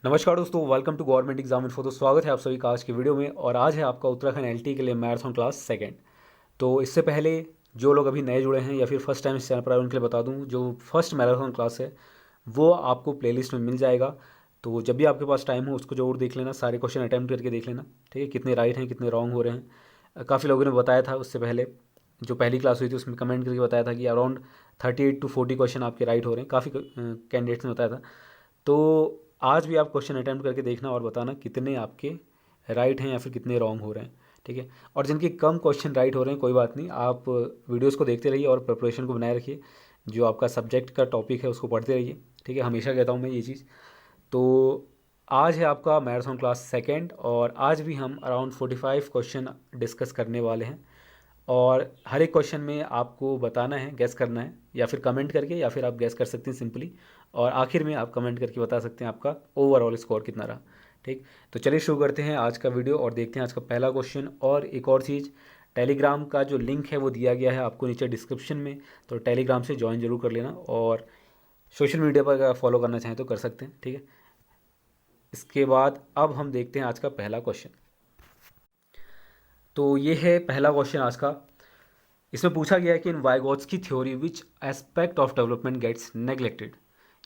नमस्कार दोस्तों, welcome to government exam info. तो स्वागत है आप सभी का आज की वीडियो में। और आज है आपका उत्तराखंड एलटी के लिए मैराथन क्लास सेकंड। तो इससे पहले जो लोग अभी नए जुड़े हैं या फिर फर्स्ट टाइम इस चैनल पर आए उनके लिए बता दूं, जो फर्स्ट मैराथन क्लास है वो आपको प्लेलिस्ट में मिल जाएगा। तो जब भी आपके पास टाइम हो उसको जरूर देख लेना, सारे क्वेश्चन अटैम्प्ट करके देख लेना, ठीक है। कितने राइट हैं कितने रॉन्ग हो रहे हैं। काफ़ी लोगों ने बताया था उससे पहले, जो पहली क्लास हुई थी उसमें कमेंट करके बताया था कि अराउंड 38 to 40 क्वेश्चन आपके राइट हो रहे हैं। काफ़ी कैंडिडेट्स ने बताया था। तो आज भी आप क्वेश्चन अटैम्प्ट करके देखना और बताना कितने आपके राइट हैं या फिर कितने रॉन्ग हो रहे हैं, ठीक है। और जिनके कम क्वेश्चन राइट हो रहे हैं कोई बात नहीं, आप वीडियोस को देखते रहिए और प्रिपरेशन को बनाए रखिए। जो आपका सब्जेक्ट का टॉपिक है उसको पढ़ते रहिए, ठीक है। हमेशा कहता हूँ मैं ये चीज़। तो आज है आपका मैराथन क्लास सेकेंड और आज भी हम अराउंड 45 क्वेश्चन डिस्कस करने वाले हैं। और हर एक क्वेश्चन में आपको बताना है, गैस करना है, या फिर कमेंट करके, या फिर आप गैस कर सकते हैं सिंपली। और आखिर में आप कमेंट करके बता सकते हैं आपका ओवरऑल स्कोर कितना रहा, ठीक। तो चलिए शुरू करते हैं आज का वीडियो और देखते हैं आज का पहला क्वेश्चन। और एक और चीज़, टेलीग्राम का जो लिंक है वो दिया गया है आपको नीचे डिस्क्रिप्शन में, तो टेलीग्राम से ज्वाइन जरूर कर लेना। और सोशल मीडिया पर अगर फॉलो करना चाहें तो कर सकते हैं, ठीक है। इसके बाद अब हम देखते हैं आज का पहला क्वेश्चन। तो ये है पहला क्वेश्चन आज का। इसमें पूछा गया है कि in Vygotsky theory which aspect of development gets neglected,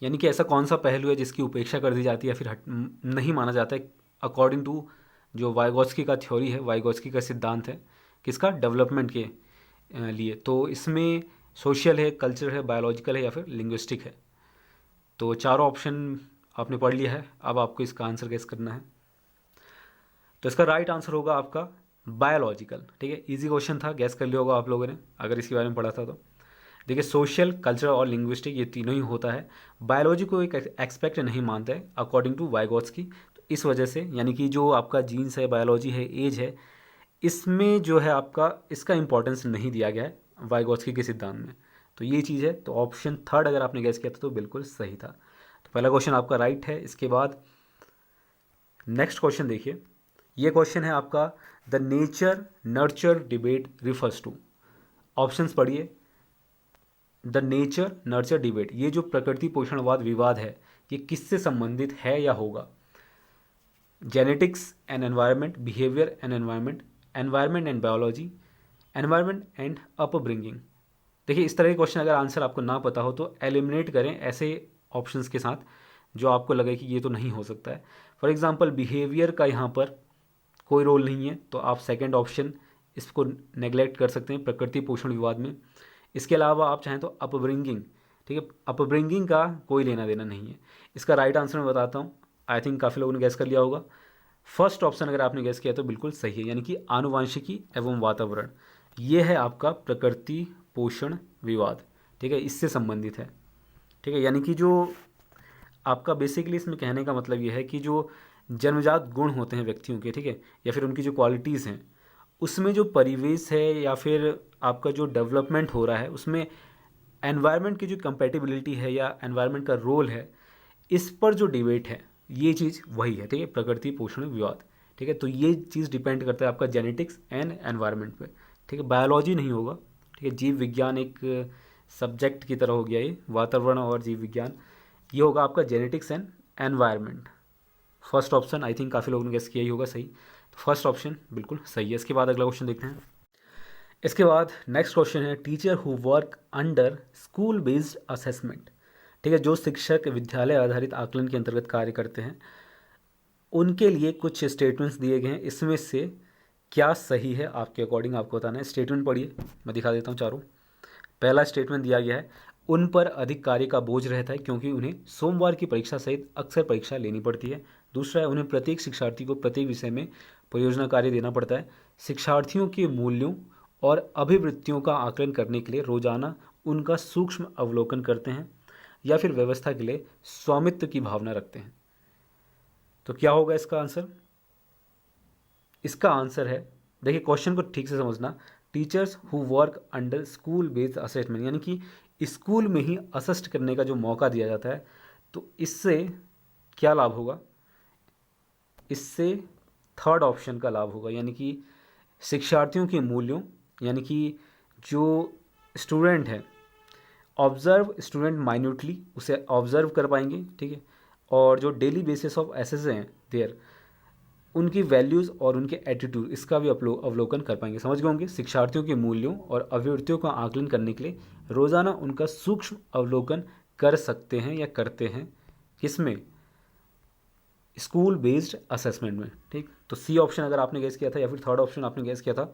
यानी कि ऐसा कौन सा पहलू है जिसकी उपेक्षा कर दी जाती है या फिर नहीं माना जाता है अकॉर्डिंग टू जो वाइगॉट्स्की का थ्योरी है, वाइगॉट्स्की का सिद्धांत है किसका, डेवलपमेंट के लिए। तो इसमें सोशल है, कल्चर है, बायोलॉजिकल है या फिर लिंग्विस्टिक है। तो चारों ऑप्शन आपने पढ़ लिया है, अब आपको इसका आंसर गेस करना है। तो इसका राइट आंसर होगा आपका बायोलॉजिकल, ठीक है। इजी क्वेश्चन था, गैस कर लिया होगा आप लोगों ने अगर इसके बारे में पढ़ा था तो। देखिए सोशल, कल्चरल और लिंग्विस्टिक ये तीनों ही होता है। बायोलॉजी को एक एक्सपेक्ट नहीं मानता है अकॉर्डिंग टू वाइगॉट्स्की। तो इस वजह से यानी कि जो आपका जीन्स है, बायोलॉजी है, एज है, इसमें जो है आपका इसका इंपॉर्टेंस नहीं दिया गया है वाइगॉट्स्की के सिद्धांत में। तो ये चीज़ है। तो ऑप्शन थर्ड अगर आपने गैस किया था तो बिल्कुल सही था। तो पहला क्वेश्चन आपका राइट है। इसके बाद नेक्स्ट क्वेश्चन देखिए। ये क्वेश्चन है आपका, the nature nurture debate refers to. Options पढ़िए। द नेचर नर्चर डिबेट, ये जो प्रकृति पोषणवाद विवाद है ये किससे संबंधित है या होगा। Genetics and environment, behaviour and environment, environment and biology, environment and upbringing. देखिए इस तरह के क्वेश्चन अगर आंसर आपको ना पता हो तो एलिमिनेट करें ऐसे ऑप्शंस के साथ जो आपको लगे कि ये तो नहीं हो सकता है। फॉर एग्जांपल बिहेवियर का यहाँ पर कोई रोल नहीं है, तो आप सेकंड ऑप्शन इसको नेग्लेक्ट कर सकते हैं, प्रकृति पोषण विवाद में। इसके अलावा आप चाहें तो अपब्रिंगिंग, ठीक है, अपब्रिंगिंग का कोई लेना देना नहीं है। इसका राइट आंसर मैं बताता हूँ, आई थिंक काफ़ी लोगों ने गैस कर लिया होगा। फर्स्ट ऑप्शन अगर आपने गैस किया तो बिल्कुल सही है, यानी कि आनुवांशिकी एवं वातावरण, ये है आपका प्रकृति पोषण विवाद, ठीक है, इससे संबंधित है, ठीक है। यानी कि जो आपका बेसिकली इसमें कहने का मतलब ये है कि जो जन्मजात गुण होते हैं व्यक्तियों के, ठीक है, या फिर उनकी जो क्वालिटीज़ हैं, उसमें जो परिवेश है या फिर आपका जो डेवलपमेंट हो रहा है उसमें एनवायरनमेंट की जो कंपेटिबिलिटी है या एनवायरनमेंट का रोल है, इस पर जो डिबेट है ये चीज़ वही है, ठीक है, प्रकृति पोषण विवाद, ठीक है। तो ये चीज़ डिपेंड करता है आपका जेनेटिक्स एंड एनवायरनमेंट पे, ठीक है, बायोलॉजी नहीं होगा, ठीक है। जीव विज्ञान एक सब्जेक्ट की तरह हो गया ये, वातावरण और जीव विज्ञान, ये होगा आपका genetics and environment. First option I think काफ़ी लोगों ने गेस किया ही होगा सही, तो फर्स्ट ऑप्शन बिल्कुल सही है। इसके बाद अगला क्वेश्चन देखते हैं। इसके बाद नेक्स्ट क्वेश्चन है, teacher who work under school based assessment, ठीक है, जो शिक्षक विद्यालय आधारित आकलन के अंतर्गत कार्य करते हैं उनके लिए कुछ स्टेटमेंट्स दिए गए हैं, इसमें से क्या सही है आपके अकॉर्डिंग आपको बताना है। स्टेटमेंट पढ़िए, मैं दिखा देता हूँ चारों। पहला स्टेटमेंट दिया गया है, उन पर अधिक कार्य का बोझ रहता है क्योंकि उन्हें सोमवार की परीक्षा सहित अक्सर परीक्षा लेनी पड़ती है। दूसरा है, उन्हें प्रत्येक शिक्षार्थी को प्रत्येक विषय में परियोजना कार्य देना पड़ता है। शिक्षार्थियों के मूल्यों और अभिवृत्तियों का आकलन करने के लिए रोजाना उनका सूक्ष्म अवलोकन करते हैं या फिर व्यवस्था के लिए स्वामित्व की भावना रखते हैं। तो क्या होगा इसका आंसर। इसका आंसर है, देखिए क्वेश्चन को ठीक से समझना, teachers who work under school based assessment, यानी कि स्कूल में ही असिस्ट करने का जो मौका दिया जाता है, तो इससे क्या लाभ होगा, इससे थर्ड ऑप्शन का लाभ होगा, यानी कि शिक्षार्थियों के मूल्यों, यानी कि जो स्टूडेंट है, ऑब्जर्व स्टूडेंट माइन्यूटली, उसे ऑब्जर्व कर पाएंगे, ठीक है, और जो डेली बेसिस ऑफ एसेस हैं देयर, उनकी वैल्यूज़ और उनके एटीट्यूड, इसका भी अवलोकन कर पाएंगे। समझ गए होंगे, शिक्षार्थियों के मूल्यों और अभिवृत्तियों का आकलन करने के लिए रोज़ाना उनका सूक्ष्म अवलोकन कर सकते हैं या करते हैं, किसमें, स्कूल बेस्ड असेसमेंट में। ठीक, तो सी ऑप्शन अगर आपने गेस किया था या फिर थर्ड ऑप्शन आपने गेस किया था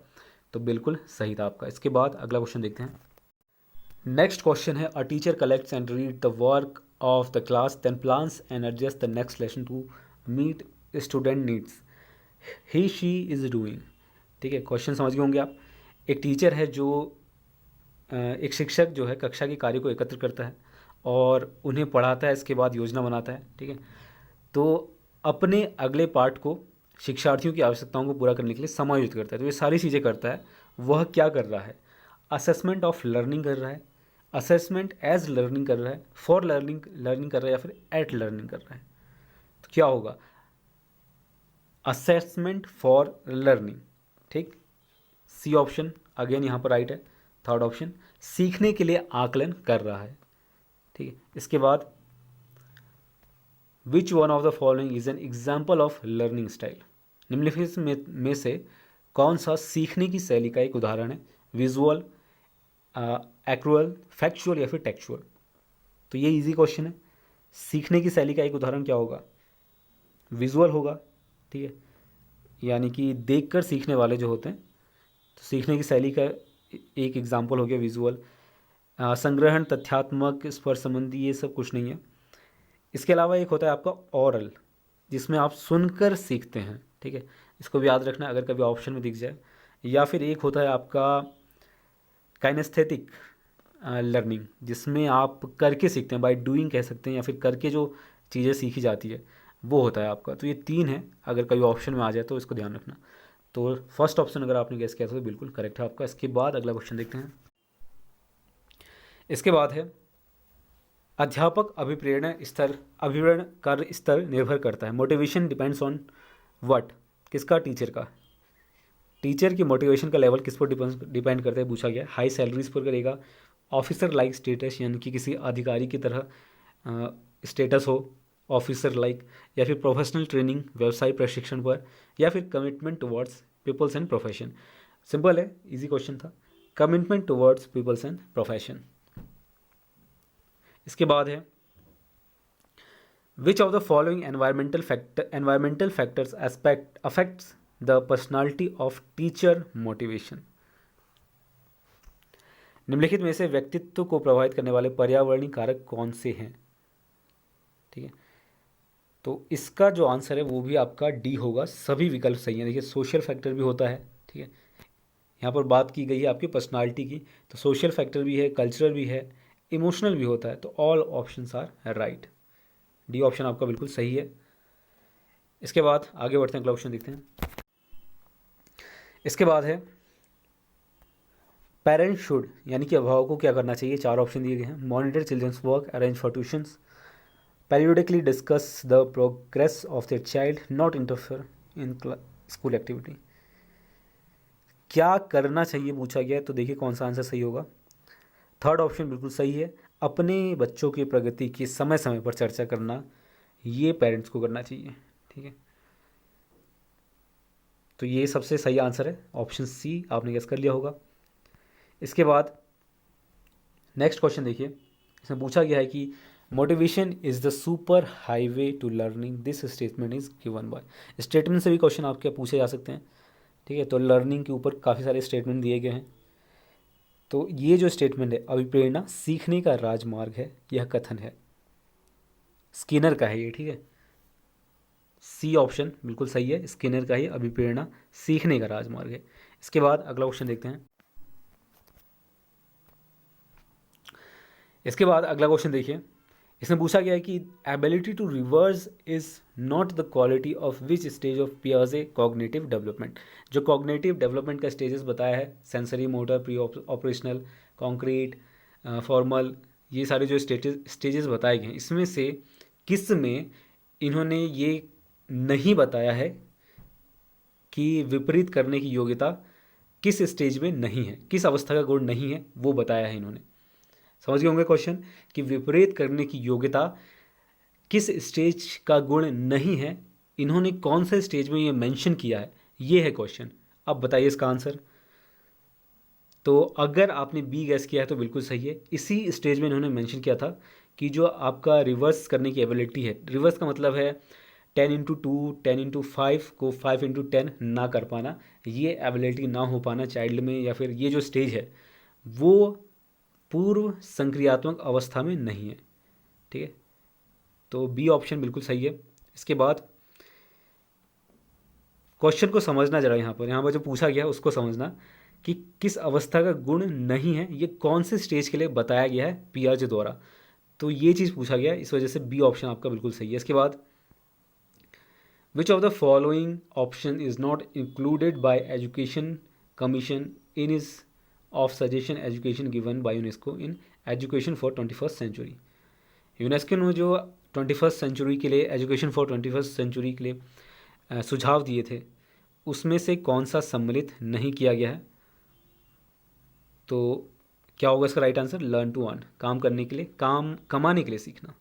तो बिल्कुल सही था आपका। इसके बाद अगला क्वेश्चन देखते हैं। नेक्स्ट क्वेश्चन है, a teacher collects and read the work of the class then plans and adjust the next lesson to meet student needs he she is doing. ठीक है, क्वेश्चन समझ गए होंगे आप। एक टीचर है जो एक शिक्षक जो है कक्षा के कार्य को एकत्र करता है और उन्हें पढ़ाता है, इसके बाद योजना बनाता है। ठीक है, तो अपने अगले पार्ट को शिक्षार्थियों की आवश्यकताओं को पूरा करने के लिए समायोजित करता है। तो ये सारी चीज़ें करता है। वह क्या कर रहा है, असेसमेंट ऑफ लर्निंग कर रहा है, असेसमेंट एज लर्निंग कर रहा है, फॉर लर्निंग लर्निंग कर रहा है, या फिर एट लर्निंग कर रहा है। तो क्या होगा, असेसमेंट फॉर लर्निंग। ठीक, सी ऑप्शन अगेन यहाँ पर राइट है। थर्ड ऑप्शन सीखने के लिए आकलन कर रहा है। ठीक है, इसके बाद विच one of the following is an example of learning style, निम्नलिखित में से कौन सा सीखने की शैली का एक उदाहरण है, विजुअल, एक्रुअल, फैक्चुअल या फिर टेक्चुअल। तो ये इजी क्वेश्चन है। सीखने की शैली का एक उदाहरण क्या होगा, विजुअल होगा। ठीक है, यानी कि देखकर सीखने वाले जो होते हैं, तो सीखने की शैली का एक एग्जाम्पल हो गया विजुअल। संग्रहण, तथ्यात्मक, स्पर्श संबंधी, ये सब कुछ नहीं है। इसके अलावा एक होता है आपका ऑरल, जिसमें आप सुनकर सीखते हैं। ठीक है, इसको भी याद रखना अगर कभी ऑप्शन में दिख जाए। या फिर एक होता है आपका काइनेस्थेटिक लर्निंग, जिसमें आप करके सीखते हैं, बाय डूइंग कह सकते हैं, या फिर करके जो चीज़ें सीखी जाती है वो होता है आपका। तो ये तीन है, अगर कभी ऑप्शन में आ जाए तो इसको ध्यान रखना। तो फर्स्ट ऑप्शन अगर आपने गेस किया था तो बिल्कुल करेक्ट है आपका। इसके बाद अगला क्वेश्चन देखते हैं। इसके बाद है, अध्यापक अभिप्रेरण कार्य स्तर निर्भर करता है, मोटिवेशन डिपेंड्स ऑन व्हाट, किसका, टीचर का। टीचर की मोटिवेशन का लेवल किस पर डिपेंड करता है पूछा गया। हाई सैलरीज पर करेगा, ऑफिसर लाइक स्टेटस, यानी कि किसी अधिकारी की तरह स्टेटस हो, ऑफिसर लाइक, या फिर प्रोफेशनल ट्रेनिंग, व्यवसाय प्रशिक्षण पर, या फिर commitment towards peoples and profession. Simple है, इजी क्वेश्चन था, commitment towards peoples and profession. इसके बाद है, which of the following environmental factors affects the personality of teacher motivation. निम्नलिखित में से व्यक्तित्व को प्रभावित करने वाले पर्यावरणीय कारक कौन से हैं। ठीक है, तो इसका जो आंसर है वो भी आपका डी होगा। सभी विकल्प सही हैं। देखिए, सोशल फैक्टर भी होता है। ठीक है, यहाँ पर बात की गई है आपकी पर्सनालिटी की, तो सोशल फैक्टर भी है, कल्चरल भी है, इमोशनल भी होता है। तो all options are right. D option आपका बिल्कुल सही है। इसके बाद आगे बढ़ते हैं, अगला ऑप्शन देखते हैं। इसके बाद है, पेरेंट्स शुड, यानी कि अभिभावक को क्या करना चाहिए। चार ऑप्शन दिए गए हैं, monitor childrens work, arrange for tuitions, periodically discuss the progress of their child, not interfere in school activity। क्या करना चाहिए पूछा गया है, तो देखिए कौन सा आंसर सही होगा। थर्ड ऑप्शन बिल्कुल सही है, अपने बच्चों की प्रगति की समय समय पर चर्चा करना, ये पेरेंट्स को करना चाहिए। ठीक है, तो ये सबसे सही आंसर है, ऑप्शन सी आपने गेस कर लिया होगा। इसके बाद नेक्स्ट क्वेश्चन देखिए, इसमें पूछा गया है कि motivation is the super highway to learning, this statement is given by. Statement से भी क्वेश्चन आपके पूछे जा सकते हैं। ठीक है, तो लर्निंग के ऊपर काफ़ी सारे स्टेटमेंट दिए गए हैं। तो ये जो स्टेटमेंट है, अभिप्रेरणा सीखने का राजमार्ग है, यह कथन है, स्किनर का है ये। ठीक है, सी ऑप्शन बिल्कुल सही है, स्किनर का ही अभिप्रेरणा सीखने का राजमार्ग है। इसके बाद अगला क्वेश्चन देखते हैं। इसके बाद अगला क्वेश्चन देखिए, इसमें पूछा गया है कि ability to reverse is not the quality of which stage of पियाजे कॉग्निटिव डेवलपमेंट। जो कॉग्निटिव डेवलपमेंट का स्टेजेस बताया है, sensory, motor, preoperational, concrete, formal, ये सारे जो स्टेजेस बताए गए हैं, इसमें से किस में इन्होंने ये नहीं बताया है कि विपरीत करने की योग्यता किस स्टेज में नहीं है, किस अवस्था का गुण नहीं है, वो बताया है इन्होंने। समझ गए होंगे क्वेश्चन, कि विपरीत करने की योग्यता किस स्टेज का गुण नहीं है, इन्होंने कौन से स्टेज में ये मेंशन किया है, ये है क्वेश्चन। अब बताइए इसका आंसर। तो अगर आपने बी गैस किया है तो बिल्कुल सही है। इसी स्टेज में इन्होंने मेंशन किया था कि जो आपका रिवर्स करने की एबिलिटी है, रिवर्स का मतलब है 10x2 10x5 को 5x10 ना कर पाना, ये एबिलिटी ना हो पाना चाइल्ड में, या फिर ये जो स्टेज है वो पूर्व संक्रियात्मक अवस्था में नहीं है। ठीक है, तो बी ऑप्शन बिल्कुल सही है। इसके बाद क्वेश्चन को समझना जरा, यहाँ पर जो पूछा गया है उसको समझना कि किस अवस्था का गुण नहीं है, ये कौन से स्टेज के लिए बताया गया है पियाजे द्वारा। तो ये चीज़ पूछा गया है, इस वजह से बी ऑप्शन आपका बिल्कुल सही है। इसके बाद which of the following option is not included by education commission in is of suggestion education given by UNESCO in education for 21st century. UNESCO ने जो 21st सेंचुरी के लिए, एजुकेशन फॉर 21st सेंचुरी के लिए सुझाव दिए थे, उसमें से कौन सा सम्मिलित नहीं किया गया है। तो क्या होगा इसका right answer? Learn to earn, काम करने के लिए, काम कमाने के लिए सीखना।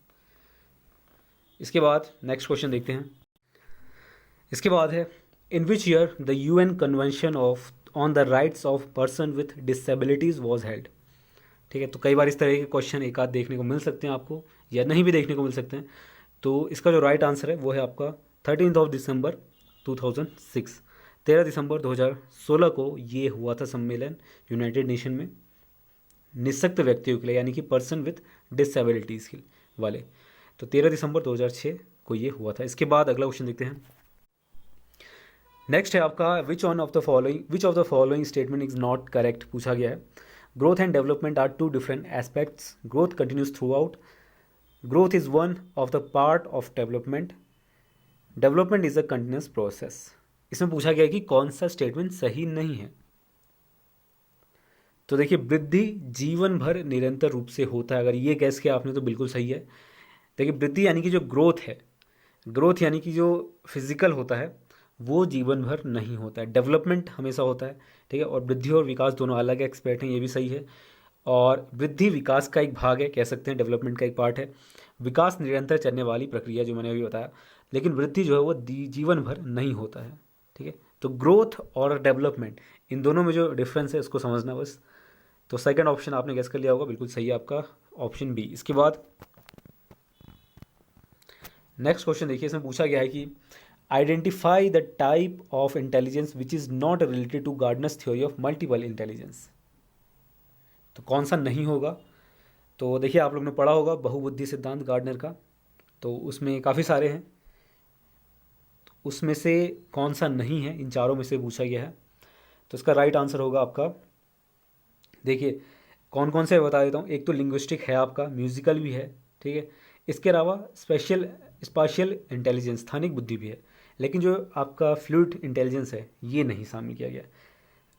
इसके बाद नेक्स्ट क्वेश्चन देखते हैं। इसके बाद है in which year the UN convention of on the rights of person with disabilities was held. ठीक है, तो कई बार इस तरह के क्वेश्चन एक आध देखने को मिल सकते हैं आपको, या नहीं भी देखने को मिल सकते हैं। तो इसका जो राइट आंसर है वो है आपका 13 दिसंबर 2006, 13 दिसंबर 2016 को ये हुआ था सम्मेलन यूनाइटेड नेशन में निःशक्त व्यक्तियों के लिए, यानी कि पर्सन विथ डिसेबिलिटीज़ के वाले। तो 13 दिसंबर 2006 को ये हुआ था। इसके बाद अगला क्वेश्चन देखते हैं। नेक्स्ट है आपका which of the following statement is not correct पूछा गया है। Growth and development are two different aspects, growth continues throughout, growth is one of the part of development, development is a continuous process. इसमें पूछा गया है कि कौन सा स्टेटमेंट सही नहीं है। तो देखिए, वृद्धि जीवन भर निरंतर रूप से होता है, अगर ये गैस किया आपने तो बिल्कुल सही है। देखिए, वृद्धि यानी कि जो ग्रोथ है, ग्रोथ यानी कि जो फिजिकल होता है वो जीवन भर नहीं होता है, डेवलपमेंट हमेशा होता है। ठीक है, और वृद्धि और विकास दोनों अलग एक्सपेक्ट हैं, ये भी सही है। और वृद्धि विकास का एक भाग है, कह सकते हैं डेवलपमेंट का एक पार्ट है। विकास निरंतर चलने वाली प्रक्रिया जो मैंने अभी बताया, लेकिन वृद्धि जो है वो जीवन भर नहीं होता है। ठीक है, तो ग्रोथ और डेवलपमेंट, इन दोनों में जो डिफरेंस है इसको समझना बस। तो सेकंड ऑप्शन आपने गेस कर लिया होगा, बिल्कुल सही है आपका ऑप्शन बी। इसके बाद नेक्स्ट क्वेश्चन देखिए, इसमें पूछा गया है कि identify the type of intelligence which is not related to Gardner's theory of multiple intelligence. तो कौन सा नहीं होगा? तो देखिए, आप लोग ने पढ़ा होगा बहुबुद्धि सिद्धांत गार्डनर का, तो उसमें काफ़ी सारे हैं, तो उसमें से कौन सा नहीं है, इन चारों में से पूछा गया है। तो इसका राइट आंसर होगा आपका, देखिए कौन कौन से बता देता हूँ। एक तो लिंग्विस्टिक है आपका, म्यूजिकल भी है, ठीक है। इसके अलावा स्पेशियल इंटेलिजेंस, स्थानिक बुद्धि भी है, लेकिन जो आपका फ्लूइड इंटेलिजेंस है ये नहीं शामिल किया गया।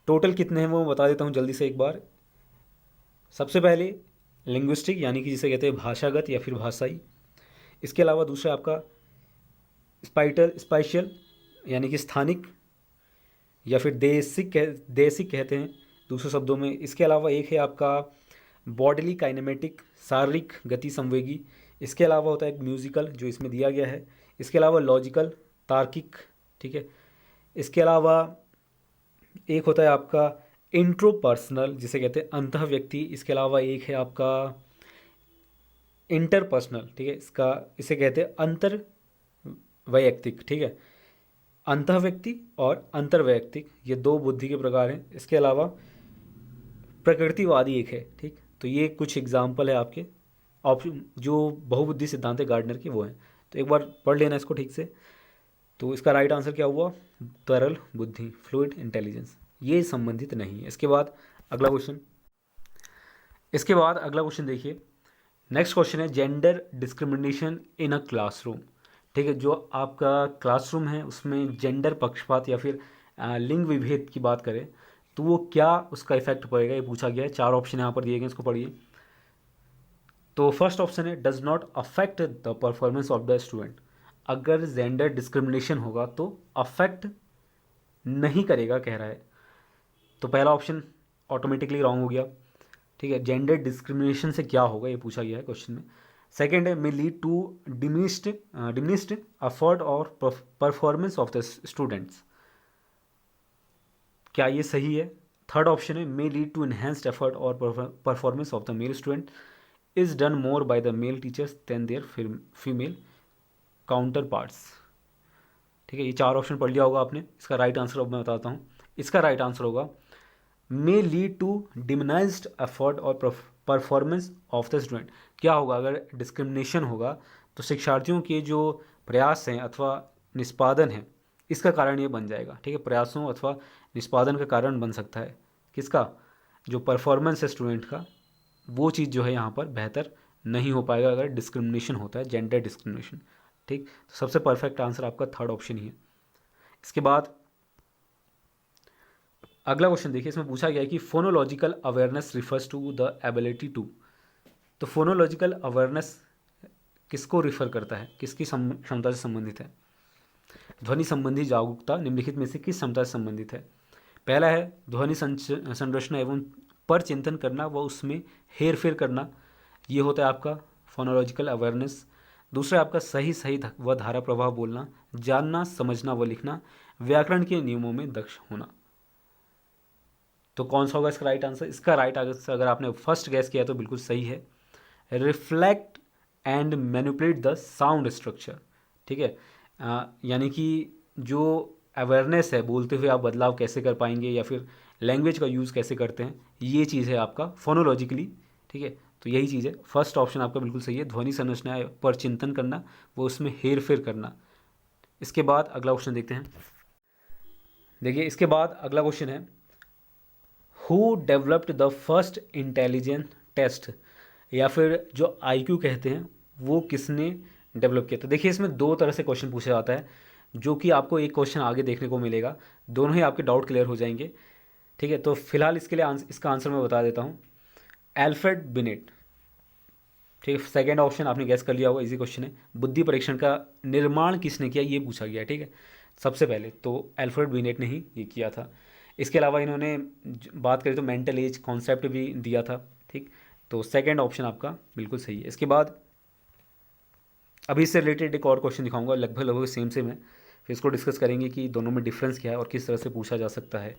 टोटल कितने हैं वो बता देता हूँ जल्दी से एक बार। सबसे पहले लिंग्विस्टिक, यानी कि जिसे कहते हैं भाषागत या फिर भाषाई। इसके अलावा दूसरा आपका स्पाइशियल, यानी कि स्थानिक या फिर देसिक कहते हैं दूसरे शब्दों में। इसके अलावा एक है आपका बॉडीली काइनेमेटिक, शारीरिक गति संवेगी। इसके अलावा होता है एक म्यूजिकल जो इसमें दिया गया है। इसके अलावा लॉजिकल, तार्किक, ठीक है। इसके अलावा एक होता है आपका इंट्रोपर्सनल, जिसे कहते हैं अंतः व्यक्ति। इसके अलावा एक है आपका इंटरपर्सनल, ठीक है, इसे कहते हैं अंतर वैयक्तिक, ठीक है। अंतः व्यक्ति और अंतर्वैयक्तिक, ये दो बुद्धि के प्रकार हैं। इसके अलावा प्रकृतिवादी एक है, ठीक। तो ये कुछ एग्जाम्पल है आपके ऑप्शन जो बहुबुद्धि सिद्धांत है गार्डनर के, वो हैं। तो एक बार पढ़ लेना इसको ठीक से। तो इसका राइट आंसर क्या हुआ? तरल बुद्धि, फ्लूइड इंटेलिजेंस, ये संबंधित नहीं है। इसके बाद अगला क्वेश्चन देखिए। नेक्स्ट क्वेश्चन है gender discrimination in a classroom, ठीक है। जो आपका क्लासरूम है उसमें जेंडर पक्षपात या फिर लिंग विभेद की बात करें तो वो क्या उसका इफेक्ट पड़ेगा, ये पूछा गया है। चार ऑप्शन यहाँ पर दिए गए, इसको पढ़िए। तो फर्स्ट ऑप्शन है does not affect the performance of the student. अगर जेंडर डिस्क्रिमिनेशन होगा तो अफेक्ट नहीं करेगा कह रहा है, तो पहला ऑप्शन ऑटोमेटिकली रॉन्ग हो गया, ठीक है। जेंडर डिस्क्रिमिनेशन से क्या होगा ये पूछा गया है क्वेश्चन में। सेकेंड है may lead to diminished effort और परफॉर्मेंस ऑफ द स्टूडेंट्स, क्या ये सही है? थर्ड ऑप्शन है may lead to enhanced effort और performance of the male student is done more by the male teachers than their female counterparts. ठीक है, ये चार ऑप्शन पढ़ लिया होगा आपने। इसका राइट आंसर अब मैं बताता हूँ। इसका राइट आंसर होगा मे लीड टू डिमनाइज्ड एफर्ट और परफॉर्मेंस ऑफ द स्टूडेंट। क्या होगा अगर डिस्क्रिमिनेशन होगा तो शिक्षार्थियों के जो प्रयास हैं अथवा निष्पादन है इसका कारण ये बन जाएगा। ठीक है, प्रयासों अथवा निष्पादन का कारण बन सकता है किसका, जो परफॉर्मेंस है स्टूडेंट का, वो चीज़ जो है यहाँ पर बेहतर नहीं हो पाएगा अगर डिस्क्रिमिनेशन होता है, जेंडर डिस्क्रिमिनेशन। ठीक, तो सबसे परफेक्ट आंसर आपका थर्ड ऑप्शन ही है। इसके बाद अगला क्वेश्चन देखिए, इसमें पूछा गया है कि phonological awareness refers to the ability to. तो फोनोलॉजिकल अवेयरनेस किसको रिफर करता है, किसकी क्षमता से संबंधित है? ध्वनि संबंधी जागरूकता निम्नलिखित में से किस क्षमता से संबंधित है? पहला है ध्वनि संरचना एवं पर चिंतन करना व उसमें हेर फेर करना, ये होता है आपका फोनोलॉजिकल अवेयरनेस। दूसरा आपका सही सही व धारा प्रवाह बोलना, जानना समझना व लिखना, व्याकरण के नियमों में दक्ष होना। तो कौन सा होगा इसका राइट आंसर? इसका राइट आंसर अगर आपने फर्स्ट गैस किया तो बिल्कुल सही है, reflect and manipulate the sound structure. ठीक है, यानी कि जो अवेयरनेस है, बोलते हुए आप बदलाव कैसे कर पाएंगे या फिर लैंग्वेज का यूज़ कैसे करते हैं, ये चीज़ है आपका फोनोलॉजिकली। ठीक है, तो यही चीज़ है, फर्स्ट ऑप्शन आपका बिल्कुल सही है, ध्वनि संरचना पर चिंतन करना वो उसमें हेर फेर करना। इसके बाद अगला क्वेश्चन देखते हैं। देखिए इसके बाद अगला क्वेश्चन है who developed the first intelligence test, या फिर जो आईक्यू कहते हैं वो किसने डेवलप किया था? देखिए इसमें दो तरह से क्वेश्चन पूछा जाता है, जो कि आपको एक क्वेश्चन आगे देखने को मिलेगा, दोनों ही आपके डाउट क्लियर हो जाएंगे। ठीक है, तो फिलहाल इसके लिए इसका आंसर मैं बता देता हूँ, एल्फ्रेड बिनेट। ठीक है, सेकेंड ऑप्शन आपने गैस कर लिया होगा, इजी क्वेश्चन है। बुद्धि परीक्षण का निर्माण किसने किया ये पूछा गया। ठीक है, सबसे पहले तो एल्फ्रेड बिनेट ने ही ये किया था। इसके अलावा इन्होंने बात करें तो मेंटल एज कॉन्सेप्ट भी दिया था। ठीक, तो सेकेंड ऑप्शन आपका बिल्कुल सही है। इसके बाद अभी इससे रिलेटेड एक और क्वेश्चन दिखाऊंगा, लगभग लगभग सेम है, फिर इसको डिस्कस करेंगे कि दोनों में डिफरेंस क्या है और किस तरह से पूछा जा सकता है।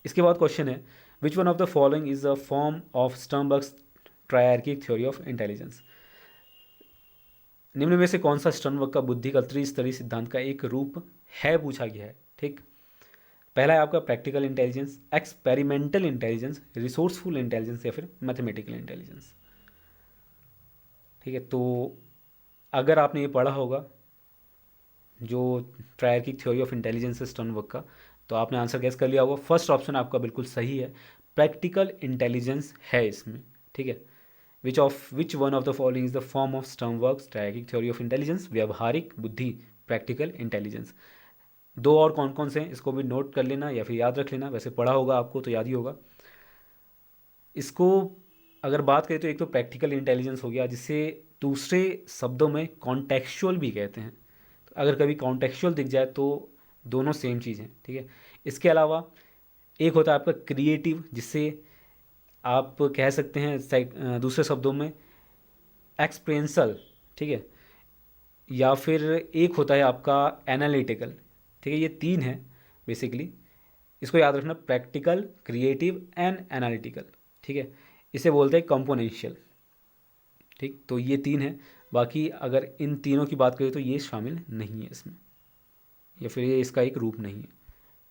इसके बाद क्वेश्चन है which one of the following is a form of Sternberg's triarchic theory of intelligence. निम्न में से कौन सा स्टर्नबर्ग का बुद्धि का त्रिस्तरीय सिद्धांत का एक रूप है, पूछा गया है। ठीक, पहला है आपका practical intelligence, experimental intelligence, resourceful intelligence या फिर मैथमेटिकल इंटेलिजेंस। ठीक है, तो अगर आपने ये पढ़ा होगा जो ट्रायर्किक थ्योरी ऑफ इंटेलिजेंस है स्टर्नबर्ग का, तो आपने आंसर गैस कर लिया होगा। फर्स्ट ऑप्शन आपका बिल्कुल सही है, प्रैक्टिकल इंटेलिजेंस है इसमें। ठीक है, which one of the following is the form of Sternberg's triarchic theory of intelligence, व्यवहारिक बुद्धि, प्रैक्टिकल इंटेलिजेंस। दो और कौन कौन से हैं इसको भी नोट कर लेना या फिर याद रख लेना, वैसे पढ़ा होगा आपको तो याद ही होगा। इसको अगर बात करें तो एक तो प्रैक्टिकल इंटेलिजेंस हो गया, जिसे दूसरे शब्दों में कॉन्टेक्चुअल भी कहते हैं। तो अगर कभी कॉन्टेक्चुअल दिख जाए तो दोनों सेम चीज़ हैं। ठीक है, इसके अलावा एक होता है आपका क्रिएटिव, जिससे आप कह सकते हैं दूसरे शब्दों में एक्सपेरिंशियल। ठीक है, या फिर एक होता है आपका एनालिटिकल। ठीक है, ये तीन है बेसिकली, इसको याद रखना, प्रैक्टिकल, क्रिएटिव एंड एनालिटिकल। ठीक है, इसे बोलते हैं कंपोनेंशियल। ठीक, तो ये तीन है, बाकी अगर इन तीनों की बात करें तो ये शामिल नहीं है इसमें, या फिर ये इसका एक रूप नहीं है।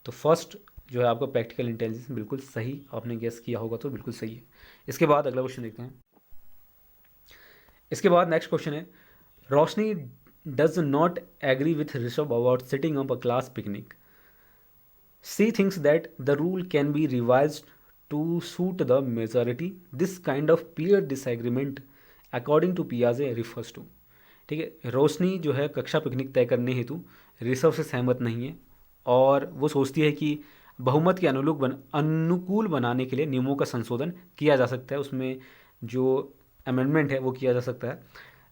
तो फर्स्ट जो है आपका प्रैक्टिकल इंटेलिजेंस बिल्कुल सही, आपने गेस किया होगा तो बिल्कुल सही है। इसके बाद अगला क्वेश्चन देखते हैं। इसके बाद नेक्स्ट क्वेश्चन है Roshni does not agree with Rishabh about setting up a class picnic. She thinks that the rule can be revised to suit the majority, this kind of peer disagreement according to पियाजे refers to. ठीक है, रोशनी जो है कक्षा picnic तय करने हेतु ऋषभ से सहमत नहीं है, और वो सोचती है कि बहुमत के अनुकूल बनाने के लिए नियमों का संशोधन किया जा सकता है, उसमें जो अमेंडमेंट है वो किया जा सकता है।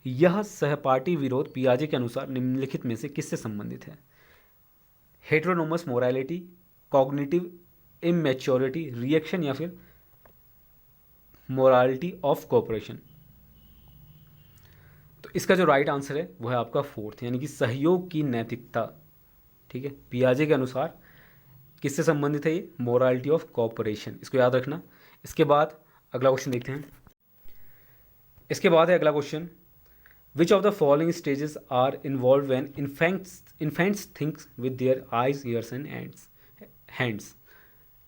यह सहपाठी विरोध पियाजे के अनुसार निम्नलिखित में से किससे संबंधित है? हेटेरोनोमस मोरालिटी, कॉग्निटिव इमेच्योरिटी, रिएक्शन या फिर मोरालिटी ऑफ कोऑपरेशन। तो इसका जो राइट आंसर है वो है आपका फोर्थ, यानी कि सहयोग की नैतिकता। ठीक है, पियाजे के अनुसार किससे संबंधित है ये? मोरालिटी ऑफ कॉपरेशन, इसको याद रखना। इसके बाद अगला क्वेश्चन देखते हैं। इसके बाद है अगला question, which of the following stages are involve when infants thinks with their eyes, ears and hands.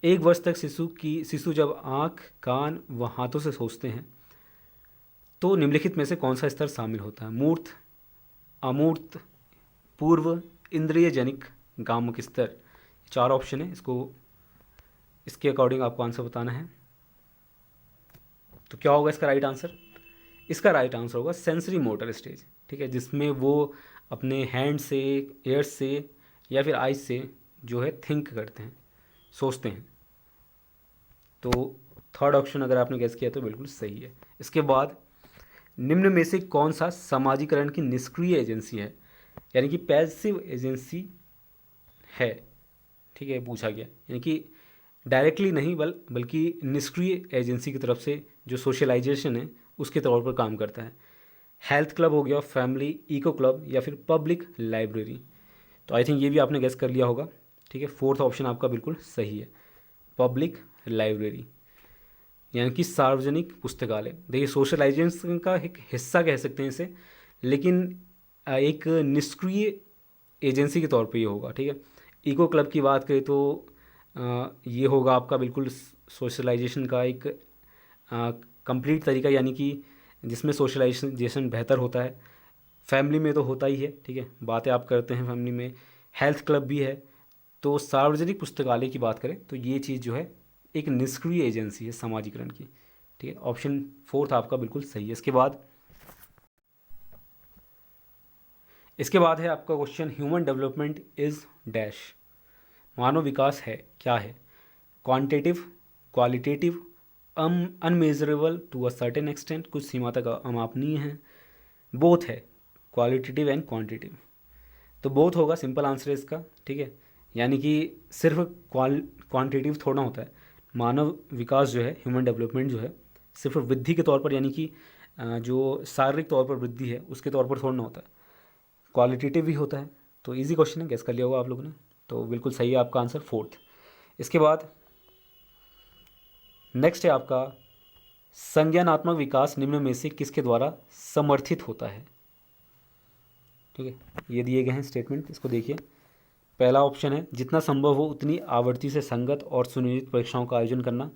1 वर्ष तक शिशु जब आँख, कान व हाथों से सोचते हैं तो निम्नलिखित में से कौन सा स्तर शामिल होता है? मूर्त, अमूर्त, पूर्व, इंद्रिय जनिक, गामक स्तर। 4 ऑप्शन है, इसके अकॉर्डिंग आपको आंसर बताना है। तो क्या होगा इसका राइट आंसर? इसका राइट आंसर होगा सेंसरी मोटर स्टेज। ठीक है, जिसमें वो अपने हैंड से, एयर्स से या फिर आइज से जो है थिंक करते हैं, सोचते हैं। तो थर्ड ऑप्शन अगर आपने गेस किया तो बिल्कुल सही है। इसके बाद निम्न में से कौन सा समाजीकरण की निष्क्रिय एजेंसी है, यानी कि पैसिव एजेंसी है? ठीक है, पूछा गया, यानी कि डायरेक्टली नहीं बल्कि निष्क्रिय एजेंसी की तरफ से जो सोशलाइजेशन है उसके तौर पर काम करता है। हेल्थ क्लब हो गया, फैमिली, इको क्लब या फिर पब्लिक लाइब्रेरी। तो आई थिंक ये भी आपने गेस कर लिया होगा। ठीक है, फोर्थ ऑप्शन आपका बिल्कुल सही है, पब्लिक लाइब्रेरी, यानी कि सार्वजनिक पुस्तकालय। देखिए, सोशलाइजेशन का एक हिस्सा कह सकते हैं इसे, लेकिन एक निष्क्रिय एजेंसी के तौर पे ये होगा। ठीक है, इको क्लब की बात करें तो ये होगा आपका बिल्कुल सोशलाइजेशन का एक कंप्लीट तरीका, यानी कि जिसमें सोशलाइजेशन बेहतर होता है। फैमिली में तो होता ही है, ठीक है, बातें आप करते हैं फैमिली में। हेल्थ क्लब भी है। तो सार्वजनिक पुस्तकालय की बात करें तो ये चीज़ जो है एक निष्क्रिय एजेंसी है समाजीकरण की। ठीक है, ऑप्शन फोर्थ आपका बिल्कुल सही है। इसके बाद है आपका question, human development is dash. मानव विकास है क्या है? Quantitative, qualitative, unmeasurable to a certain extent, कुछ सीमा तक अमापनीय है, बोथ है, क्वालिटेटिव एंड क्वांटिटेटिव। तो बोथ होगा, सिंपल आंसर है इसका। ठीक है, यानी कि सिर्फ क्वांटिटेटिव थोड़ा होता है। मानव विकास जो है, ह्यूमन डेवलपमेंट जो है, सिर्फ वृद्धि के तौर पर, यानी कि जो शारीरिक तौर पर वृद्धि है उसके तौर पर थोड़ा ना होता है, क्वालिटेटिव भी होता है। तो इजी क्वेश्चन है, गेस कर लिया होगा आप लोगों ने। तो बिल्कुल सही है आपका आंसर, फोर्थ। इसके बाद नेक्स्ट है आपका, संज्ञानात्मक विकास निम्न में से किसके द्वारा समर्थित होता है? ठीक है, ये दिए गए हैं स्टेटमेंट, इसको देखिए। पहला ऑप्शन है, जितना संभव हो उतनी आवृत्ति से संगत और सुनियोजित परीक्षाओं का आयोजन करना।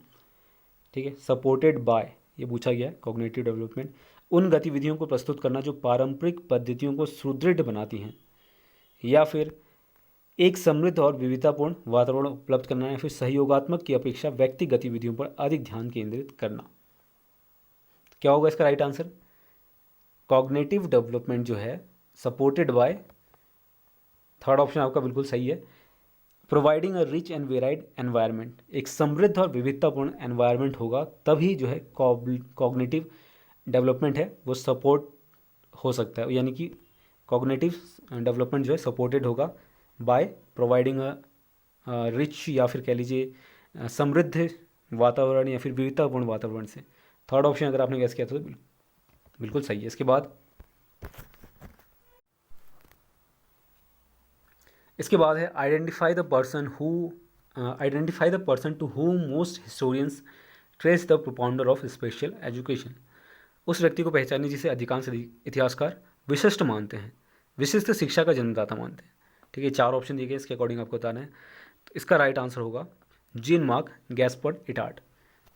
ठीक है, सपोर्टेड बाय, ये पूछा गया है, कॉग्निटिव डेवलपमेंट, उन गतिविधियों को प्रस्तुत करना जो पारंपरिक पद्धतियों को सुदृढ़ बनाती हैं, या फिर एक समृद्ध और विविधतापूर्ण वातावरण उपलब्ध करना, या फिर सहयोगात्मक की अपेक्षा व्यक्ति गतिविधियों पर अधिक ध्यान केंद्रित करना। क्या होगा इसका राइट आंसर? कॉग्निटिव डेवलपमेंट जो है, सपोर्टेड बाय, थर्ड ऑप्शन आपका बिल्कुल सही है। Providing a rich and varied environment, एक समृद्ध और विविधतापूर्ण एनवायरनमेंट होगा तभी जो है कॉग्निटिव डेवलपमेंट है वो सपोर्ट हो सकता है, यानी कि कॉग्निटिव डेवलपमेंट जो है सपोर्टेड होगा बाय प्रोवाइडिंग अ रिच, या फिर कह लीजिए समृद्ध वातावरण या फिर विविधतापूर्ण वातावरण से। थर्ड ऑप्शन अगर आपने गैस किया तो बिल्कुल सही है। इसके बाद है, identify the person to whom most historians trace the propounder of special education. उस व्यक्ति को पहचानिए जिसे अधिकांश इतिहासकार विशिष्ट मानते हैं, विशिष्ट शिक्षा का जन्मदाता मानते हैं। ठीक है, 4 ऑप्शन दिए गए, इसके अकॉर्डिंग आपको बताना है। तो इसका राइट आंसर होगा जीन मार्क गैस्पर्ड इटार्ड।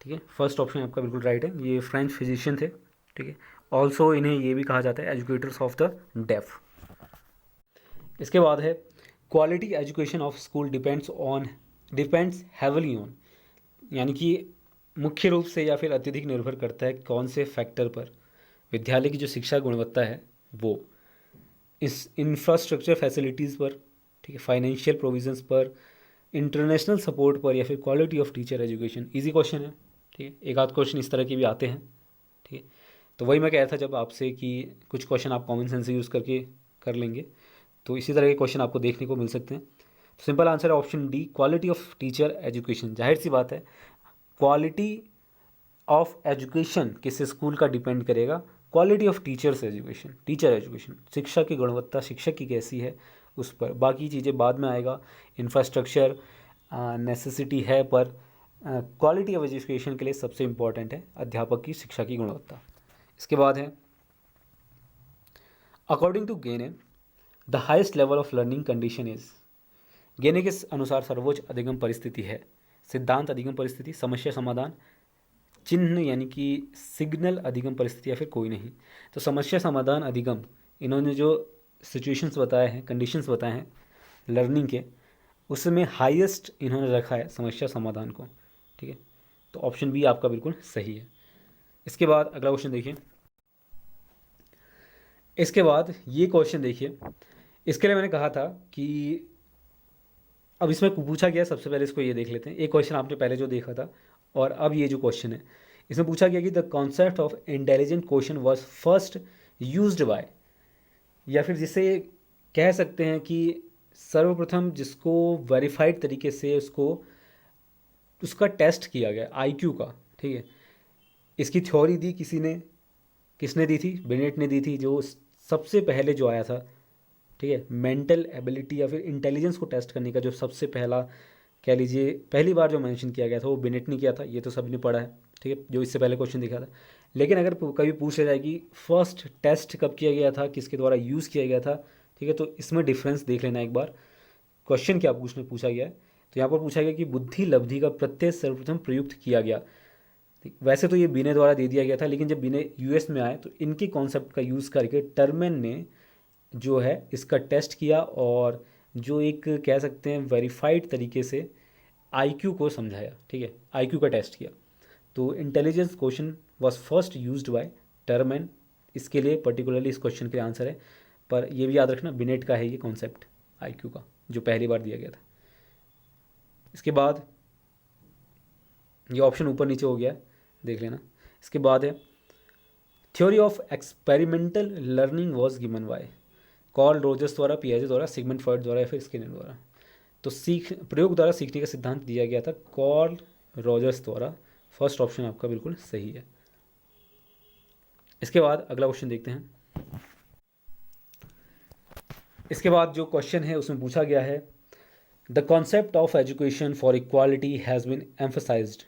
ठीक है, फर्स्ट ऑप्शन आपका बिल्कुल राइट है, ये फ्रेंच फिजिशियन थे। ठीक है, ऑल्सो इन्हें ये भी कहा जाता है एजुकेटर्स ऑफ द डेफ। इसके बाद है, quality education of school depends heavily on, यानी कि मुख्य रूप से या फिर अत्यधिक निर्भर करता है कौन से फैक्टर पर? विद्यालय की जो शिक्षा गुणवत्ता है वो, इस इंफ्रास्ट्रक्चर फैसिलिटीज़ पर, ठीक है, फाइनेंशियल प्रोविजंस पर, इंटरनेशनल सपोर्ट पर, या फिर quality of teacher education. Easy question है। ठीक है, एक आध क्वेश्चन इस तरह के भी आते हैं। ठीक है, तो वही मैं कह रहा था जब आपसे कि कुछ क्वेश्चन आप कॉमन सेंस यूज़ करके कर लेंगे तो इसी तरह के क्वेश्चन आपको देखने को मिल सकते हैं। तो सिंपल आंसर है option D, quality of teacher education. जाहिर सी बात है, क्वालिटी ऑफ एजुकेशन किस स्कूल का डिपेंड करेगा? Quality of teachers education, teacher education, शिक्षा की गुणवत्ता, शिक्षक की कैसी है उस पर, बाकी चीज़ें बाद में आएगा। इंफ्रास्ट्रक्चर नेसेसिटी है, पर क्वालिटी ऑफ एजुकेशन के लिए सबसे इम्पॉर्टेंट है अध्यापक की शिक्षा की गुणवत्ता। इसके बाद है अकॉर्डिंग टू गेने the highest level of learning condition is, गेने के अनुसार सर्वोच्च अधिगम परिस्थिति है सिद्धांत अधिगम परिस्थिति, समस्या समाधान, चिन्ह यानी कि सिग्नल अधिगम परिस्थिति, या फिर कोई नहीं। तो समस्या समाधान अधिगम, इन्होंने जो सिचुएशंस बताए हैं, कंडीशंस बताए हैं लर्निंग के, उसमें हाईएस्ट इन्होंने रखा है समस्या समाधान को। ठीक है, तो ऑप्शन बी आपका बिल्कुल सही है। इसके बाद अगला क्वेश्चन देखिए। इसके बाद ये क्वेश्चन देखिए, इसके लिए मैंने कहा था कि अब इसमें पूछा गया, सबसे पहले इसको ये देख लेते हैं। एक क्वेश्चन आपने पहले जो देखा था और अब ये जो क्वेश्चन है, इसमें पूछा गया कि the concept of intelligent question was first used bye, या फिर जिसे कह सकते हैं कि सर्वप्रथम जिसको वेरीफाइड तरीके से उसका टेस्ट किया गया आईक्यू का। ठीक है, इसकी थ्योरी दी किसने दी थी? बिनेट ने दी थी, जो सबसे पहले जो आया था। ठीक है, मेंटल एबिलिटी या फिर इंटेलिजेंस को टेस्ट करने का जो सबसे पहला, कह लीजिए पहली बार जो मेंशन किया गया था, वो बिनेट ने किया था। ये तो सबने पढ़ा है। ठीक है, जो इससे पहले क्वेश्चन दिखा था। लेकिन अगर कभी पूछ लिया जाए कि फर्स्ट टेस्ट कब किया गया था, किसके द्वारा यूज़ किया गया था, ठीक है, तो इसमें डिफरेंस देख लेना एक बार। क्वेश्चन क्या पूछा गया है, तो यहाँ पर पूछा गया कि बुद्धि लब्धि का प्रत्यय सर्वप्रथम प्रयुक्त किया गया। वैसे तो ये बिने द्वारा दे दिया गया था, लेकिन जब बिने यूएस में आए तो इनके कॉन्सेप्ट का यूज़ करके टर्मेन ने जो है इसका टेस्ट किया, और जो एक कह सकते हैं वेरीफाइड तरीके से आईक्यू को समझाया। ठीक है, आईक्यू का टेस्ट किया। तो intelligence question was first used by Terman, इसके लिए पर्टिकुलरली इस क्वेश्चन के आंसर है। पर ये भी याद रखना, बिनेट का है ये कॉन्सेप्ट आईक्यू का, जो पहली बार दिया गया था। इसके बाद ये ऑप्शन ऊपर नीचे हो गया है, देख लेना। इसके बाद है theory of experimental learning was given by call Rogers द्वारा, पियाजे द्वारा, सिगमंड फ्रॉइड द्वारा, या फिर स्किनर द्वारा। तो प्रयोग द्वारा सीखने का सिद्धांत दिया गया था कॉल रोजर्स द्वारा। फर्स्ट ऑप्शन आपका बिल्कुल सही है। इसके बाद अगला क्वेश्चन देखते हैं। इसके बाद जो क्वेश्चन है उसमें पूछा गया है the concept of education for equality has been emphasised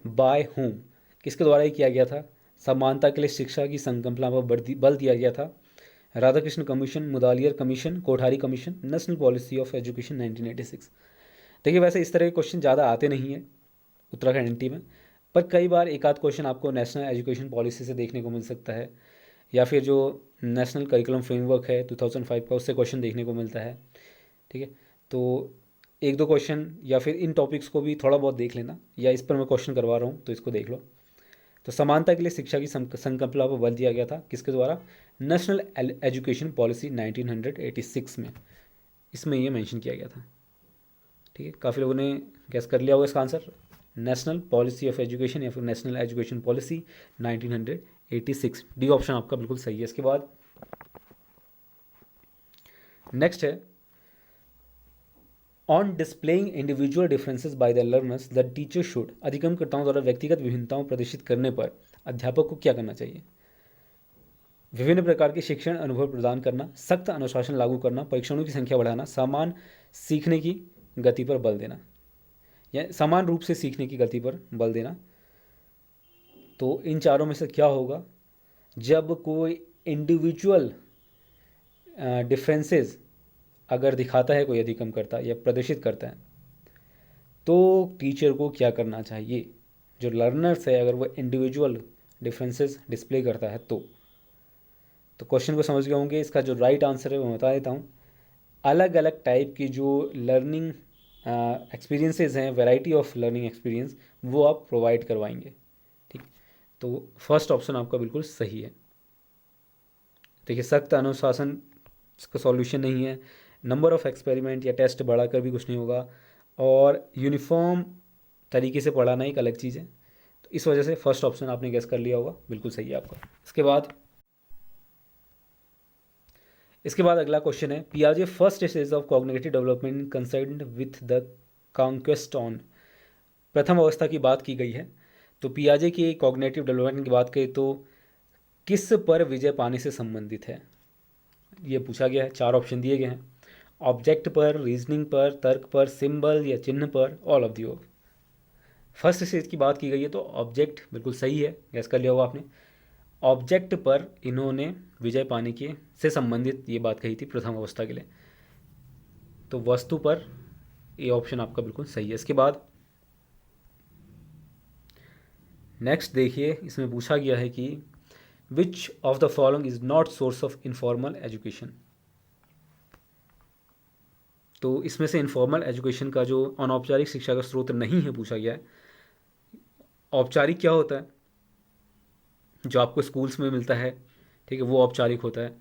by home, किसके द्वारा ही किया गया था? समानता के लिए शिक्षा की संकल्पना पर बल दिया गया था। Radhakrishna commission, Mudaliar commission, Kothari commission, national policy of education 1986। देखिए वैसे इस तरह के क्वेश्चन ज़्यादा आते नहीं हैं उत्तराखंड एनटी में, पर कई बार एक आध क्वेश्चन आपको नेशनल एजुकेशन पॉलिसी से देखने को मिल सकता है, या फिर जो नेशनल करिकुलम फ्रेमवर्क है 2005 का, उससे क्वेश्चन देखने को मिलता है। ठीक है, तो एक दो क्वेश्चन या फिर इन टॉपिक्स को भी थोड़ा बहुत देख लेना, या इस पर मैं क्वेश्चन करवा रहा हूँ तो इसको देख लो। तो समानता के लिए शिक्षा की संकल्पना पर बल दिया गया था, किसके द्वारा? नेशनल एजुकेशन पॉलिसी 1986 में, इसमें ये मेंशन किया गया था। ठीक है, काफ़ी लोगों ने गैस कर लिया होगा इसका answer, national policy of education या फिर national education policy 1986। D option आपका बिल्कुल सही है। इसके बाद नेक्स्ट है on displaying individual differences by the learners the teacher should, अधिगमकर्ताओं द्वारा व्यक्तिगत विभिन्नताओं प्रदर्शित करने पर अध्यापक को क्या करना चाहिए? विभिन्न प्रकार के शिक्षण अनुभव प्रदान करना, सख्त अनुशासन लागू करना, परीक्षणों की संख्या बढ़ाना, समान सीखने की गति पर बल देना, या समान रूप से सीखने की गति पर बल देना। तो इन चारों में से क्या होगा? जब कोई इंडिविजुअल डिफरेंसेस अगर दिखाता है कोई अधिगम करता या प्रदर्शित करता है, तो टीचर को क्या करना चाहिए? जो लर्नर्स है अगर वो इंडिविजुअल डिफरेंसेस डिस्प्ले करता है तो क्वेश्चन को समझ गए होंगे। इसका जो राइट आंसर है वो बता देता हूँ। अलग अलग टाइप की जो लर्निंग एक्सपीरियंसेस हैं, वैरायटी ऑफ लर्निंग एक्सपीरियंस, वो आप प्रोवाइड करवाएंगे। ठीक, तो फर्स्ट ऑप्शन आपका बिल्कुल सही है। देखिए सख्त अनुशासन इसका सॉल्यूशन नहीं है, नंबर ऑफ एक्सपेरिमेंट या टेस्ट बढ़ाकर भी कुछ नहीं होगा, और यूनिफॉर्म तरीके से पढ़ाना एक अलग चीज़ है। तो इस वजह से फर्स्ट ऑप्शन आपने गेस कर लिया होगा, बिल्कुल सही है आपका। इसके बाद अगला क्वेश्चन है पियाजे first stage of cognitive development concerned with the conquest on, प्रथम अवस्था की बात की गई है। तो पियाजे की कॉग्निटिव डेवलपमेंट की बात करें तो किस पर विजय पाने से संबंधित है, ये पूछा गया है। 4 ऑप्शन दिए गए हैं, ऑब्जेक्ट पर, रीजनिंग पर, तर्क पर, सिंबल या चिन्ह पर, all of the above. First stage की बात की गई है तो ऑब्जेक्ट बिल्कुल सही है, गैस कर लिया होगा आपने। ऑब्जेक्ट पर इन्होंने विजय पाने के से संबंधित ये बात कही थी प्रथम अवस्था के लिए, तो वस्तु पर ये ऑप्शन आपका बिल्कुल सही है। इसके बाद नेक्स्ट देखिए, इसमें पूछा गया है कि विच of the following is not source of informal education. तो इसमें से इनफॉर्मल एजुकेशन का जो अनौपचारिक शिक्षा का स्रोत नहीं है पूछा गया है। औपचारिक क्या होता है, जो आपको स्कूल्स में मिलता है, ठीक है, वो औपचारिक होता है।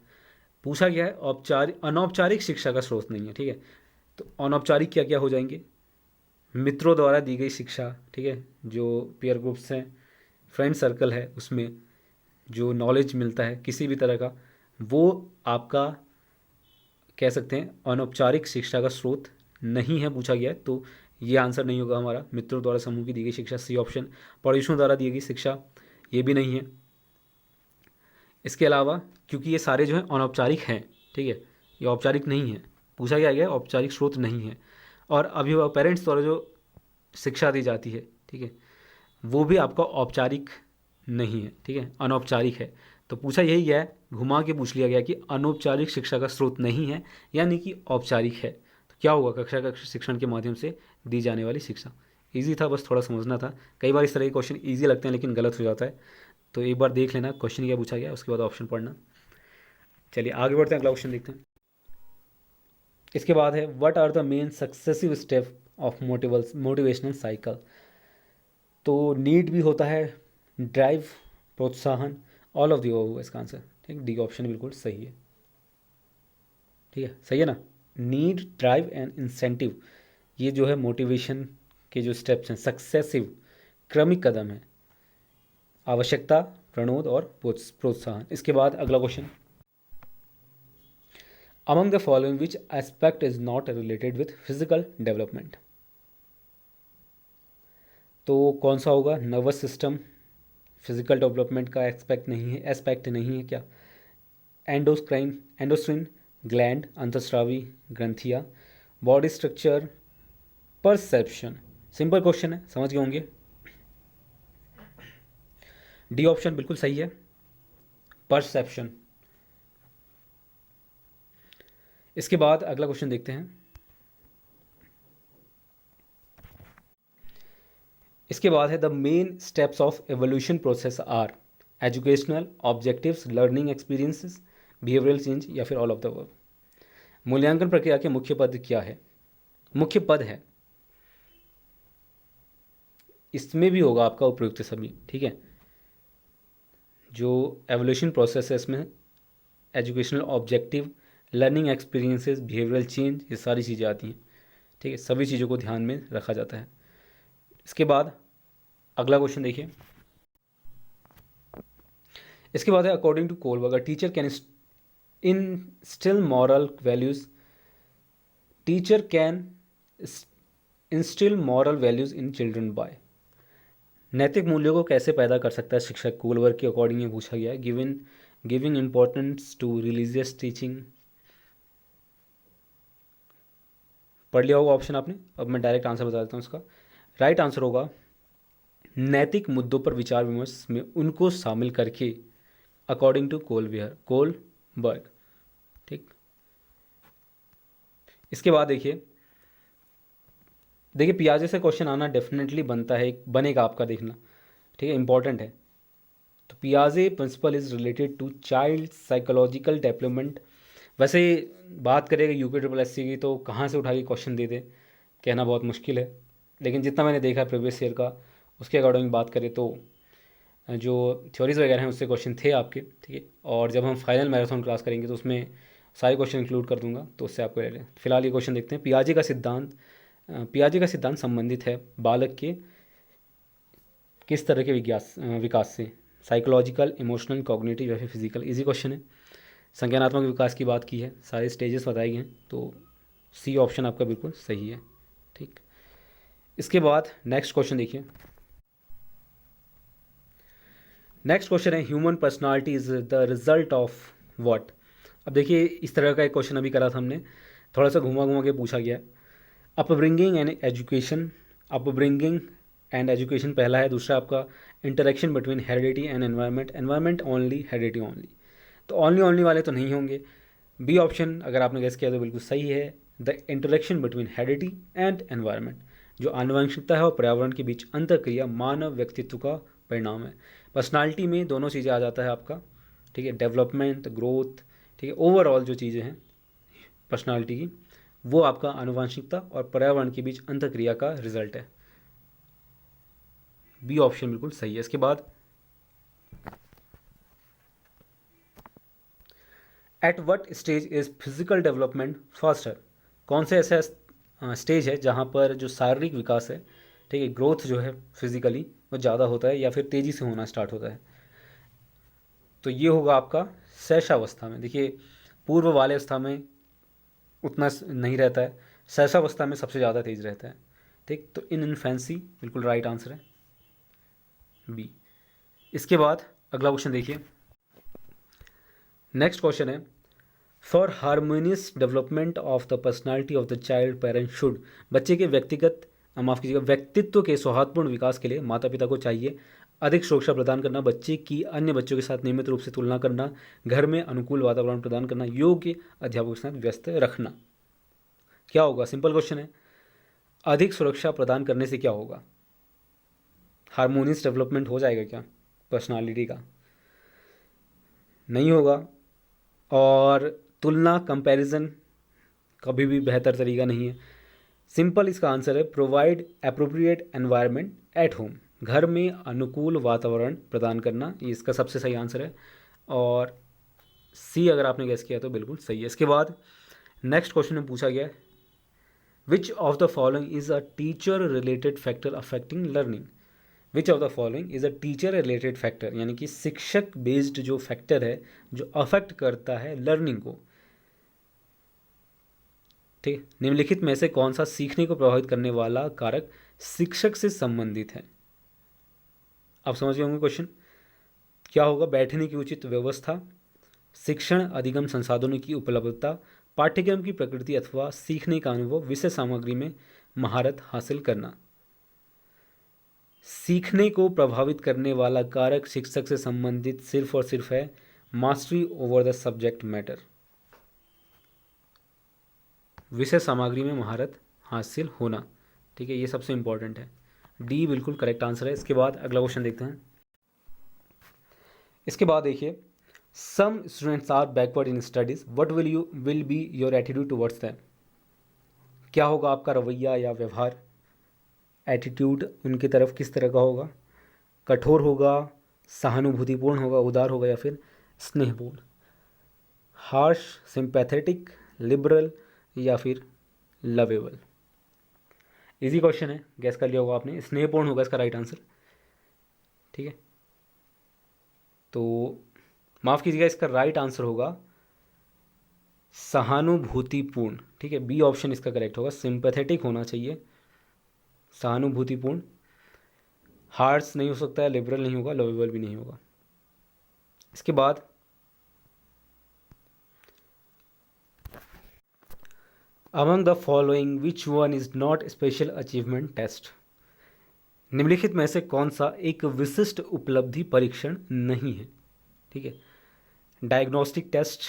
पूछा गया है औपचारिक अनौपचारिक शिक्षा का स्रोत नहीं है, ठीक है। तो अनौपचारिक क्या क्या हो जाएंगे, मित्रों द्वारा दी गई शिक्षा, ठीक है, जो पीयर ग्रुप्स हैं, फ्रेंड सर्कल है, उसमें जो नॉलेज मिलता है किसी भी तरह का, वो आपका कह सकते हैं अनौपचारिक शिक्षा का स्रोत नहीं है पूछा गया है। तो ये आंसर नहीं होगा हमारा, मित्रों द्वारा समूह की दी गई शिक्षा, सी ऑप्शन। पड़ोसियों द्वारा दी गई शिक्षा, ये भी नहीं है। इसके अलावा क्योंकि ये सारे जो हैं अनौपचारिक हैं, ठीक है, ये औपचारिक नहीं है, पूछा गया है औपचारिक स्रोत नहीं है। और अभिभावक पेरेंट्स द्वारा जो शिक्षा दी जाती है, ठीक है, वो भी आपका औपचारिक नहीं है, ठीक है, अनौपचारिक है। तो पूछा यही गया है, घुमा के पूछ लिया गया कि अनौपचारिक शिक्षा का स्रोत नहीं है यानी कि औपचारिक है। तो क्या होगा, कक्षा का शिक्षण के माध्यम से दी जाने वाली शिक्षा। इजी था, बस थोड़ा समझना था। कई बार इस तरह के क्वेश्चन इजी लगते हैं लेकिन गलत हो जाता है, तो एक बार देख लेना क्वेश्चन क्या पूछा गया, उसके बाद ऑप्शन पढ़ना। चलिए आगे बढ़ते हैं, अगला क्वेश्चन देखते हैं। इसके बाद है what are the main successive step of motivational cycle. तो नीड भी होता है, ड्राइव, प्रोत्साहन, ऑल ऑफ दी होगा इसका आंसर, ठीक। डी ऑप्शन बिल्कुल सही है, ठीक है, सही है ना। नीड, ड्राइव एंड इंसेंटिव, ये जो है मोटिवेशन के जो स्टेप्स हैं, सक्सेसिव क्रमिक कदम है, आवश्यकता, प्रणोद और प्रोत्साहन। इसके बाद अगला question, among the following which aspect is not related with physical development. तो कौन सा होगा, नर्वस सिस्टम फिजिकल डेवलपमेंट का एस्पेक्ट नहीं है क्या। एंडोस्क्रीन ग्लैंड, अंतस्रावी ग्रंथियाँ, body structure, perception. Simple question है, समझ गए होंगे। डी ऑप्शन बिल्कुल सही है, परसेप्शन। इसके बाद अगला क्वेश्चन देखते हैं। इसके बाद है the main steps of evolution process are educational, objectives, learning experiences, behavioural change या फिर ऑल ऑफ द अबव। मूल्यांकन प्रक्रिया के मुख्य पद क्या है, मुख्य पद है, इसमें भी होगा आपका उपयुक्त सभी, ठीक है। जो एवोल्यूशन प्रोसेस है इसमें educational, objective, learning experiences, behavioural change, ये सारी चीज़ें आती हैं, ठीक है, सभी चीज़ों को ध्यान में रखा जाता है। इसके बाद अगला क्वेश्चन देखिए। इसके बाद है according to Kohlberg teacher can instil moral values, teacher can instil moral values in children by. नैतिक मूल्यों को कैसे पैदा कर सकता है शिक्षक, कोलबर्ग के अकॉर्डिंग ये पूछा गया है। Giving importance to religious teaching, पढ़ लिया होगा ऑप्शन आपने, अब मैं डायरेक्ट आंसर बता देता हूँ इसका। राइट आंसर होगा नैतिक मुद्दों पर विचार विमर्श में उनको शामिल करके, अकॉर्डिंग टू कोलबर्ग, ठीक। इसके बाद देखिए पियाजे से क्वेश्चन आना डेफिनेटली बनता है, बनेगा आपका, देखना, ठीक है, इंपॉर्टेंट है। तो पियाजे principle is related to child psychological development. वैसे बात करेगा UPSSC की तो कहाँ से उठा के क्वेश्चन दे दे, कहना बहुत मुश्किल है, लेकिन जितना मैंने देखा प्रीवियस ईयर का, उसके अकॉर्डिंग बात करें तो जो थ्योरीज वगैरह हैं उससे क्वेश्चन थे आपके, ठीक है। और जब हम फाइनल मैराथन क्लास करेंगे तो उसमें सारे क्वेश्चन इंक्लूड कर दूंगा, तो उससे आपको ले लें। फिलहाल ये क्वेश्चन देखते हैं। पियाजे का सिद्धांत संबंधित है बालक के किस तरह के विकास से, साइकोलॉजिकल, इमोशनल, कॉग्निटिव या फिर फिजिकल। इजी क्वेश्चन है। संज्ञानात्मक विकास की बात की है, सारे स्टेजेस बताए गए हैं, तो सी ऑप्शन आपका बिल्कुल सही है, ठीक। इसके बाद नेक्स्ट क्वेश्चन देखिए। नेक्स्ट क्वेश्चन है human personality is the result of what. अब देखिए इस तरह का एक क्वेश्चन अभी करा था हमने, थोड़ा सा घुमा घुमा के पूछा गया है। Upbringing and education, upbringing and education पहला है, दूसरा आपका interaction between heredity and environment, environment only, heredity only. तो ओनली वाले तो नहीं होंगे। बी ऑप्शन अगर आपने गेस किया तो बिल्कुल सही है, the interaction between heredity and environment, जो आनुवंशिकता है और पर्यावरण के बीच अंतरक्रिया मानव व्यक्तित्व का परिणाम है। पर्सनालिटी में दोनों चीज़ें आ जाता है आपका, ठीक है, डेवलपमेंट, ग्रोथ, ठीक है, ओवरऑल जो चीज़ें हैं पर्सनालिटी की, वो आपका आनुवंशिकता और पर्यावरण के बीच अंतरक्रिया का रिजल्ट है। बी ऑप्शन बिल्कुल सही है। इसके बाद at what stage is physical development faster, कौन से ऐसा स्टेज है जहाँ पर जो शारीरिक विकास है, ठीक है, ग्रोथ जो है फिजिकली वो ज़्यादा होता है या फिर तेज़ी से होना स्टार्ट होता है। तो ये होगा आपका शैशवावस्था में। देखिए पूर्व वाले अवस्था में उतना नहीं रहता है, शैशवावस्था में सबसे ज़्यादा तेज रहता है, ठीक। तो इन इन्फेंसी बिल्कुल राइट आंसर है बी। इसके बाद अगला क्वेश्चन देखिए। नेक्स्ट क्वेश्चन है for harmonious development of the personality of the child parent should, बच्चे के व्यक्तिगत माफ़ कीजिएगा व्यक्तित्व के सौहार्दपूर्ण विकास के लिए माता पिता को चाहिए अधिक सुरक्षा प्रदान करना, बच्चे की अन्य बच्चों के साथ नियमित रूप से तुलना करना, घर में अनुकूल वातावरण प्रदान करना, योग्य अध्यापकों के साथ व्यस्त रखना। क्या होगा, सिंपल क्वेश्चन है, अधिक सुरक्षा प्रदान करने से क्या होगा, हारमोनियस डेवलपमेंट हो जाएगा क्या पर्सनालिटी का, नहीं होगा। और तुलना कंपैरिजन कभी भी बेहतर तरीका नहीं है। सिंपल इसका आंसर है provide appropriate environment at home, घर में अनुकूल वातावरण प्रदान करना, ये इसका सबसे सही आंसर है। और सी अगर आपने गेस किया तो बिल्कुल सही है। इसके बाद नेक्स्ट क्वेश्चन में पूछा गया है which of the following is a teacher related factor affecting learning, which of the following is a teacher related factor, यानी कि शिक्षक बेस्ड जो फैक्टर है जो अफेक्ट करता है लर्निंग को, ठीक। निम्नलिखित में से कौन सा सीखने को प्रभावित करने वाला कारक शिक्षक से संबंधित है। आप समझ गए होंगे क्वेश्चन क्या होगा, बैठने की उचित व्यवस्था, शिक्षण अधिगम संसाधनों की उपलब्धता, पाठ्यक्रम की प्रकृति अथवा सीखने का अनुभव, विषय सामग्री में महारत हासिल करना। सीखने को प्रभावित करने वाला कारक शिक्षक से संबंधित सिर्फ और सिर्फ है mastery over the subject matter, विषय सामग्री में महारत हासिल होना, ठीक है, ये सबसे इंपॉर्टेंट है। डी बिल्कुल करेक्ट आंसर है। इसके बाद अगला क्वेश्चन देखते हैं। इसके बाद देखिए some students are backward in studies what will be your attitude towards them, क्या होगा आपका रवैया या व्यवहार, एटीट्यूड उनकी तरफ किस तरह का होगा, कठोर होगा, सहानुभूतिपूर्ण होगा, उदार होगा या फिर स्नेहपूर्ण, हार्श, सिंपैथेटिक, लिबरल या फिर लवेबल। इजी क्वेश्चन है, गैस कर लिया होगा आपने, स्नेहपूर्ण होगा इसका राइट आंसर, ठीक है। तो माफ़ कीजिएगा इसका राइट आंसर होगा सहानुभूतिपूर्ण, ठीक है, बी ऑप्शन इसका करेक्ट होगा, सिंपैथेटिक होना चाहिए, सहानुभूतिपूर्ण, हार्श नहीं हो सकता है, लिबरल नहीं होगा, लवेबल भी नहीं होगा। इसके बाद among the following which one is not special achievement test, निम्नलिखित में से कौन सा एक विशिष्ट उपलब्धि परीक्षण नहीं है, ठीक है, डायग्नोस्टिक टेस्ट,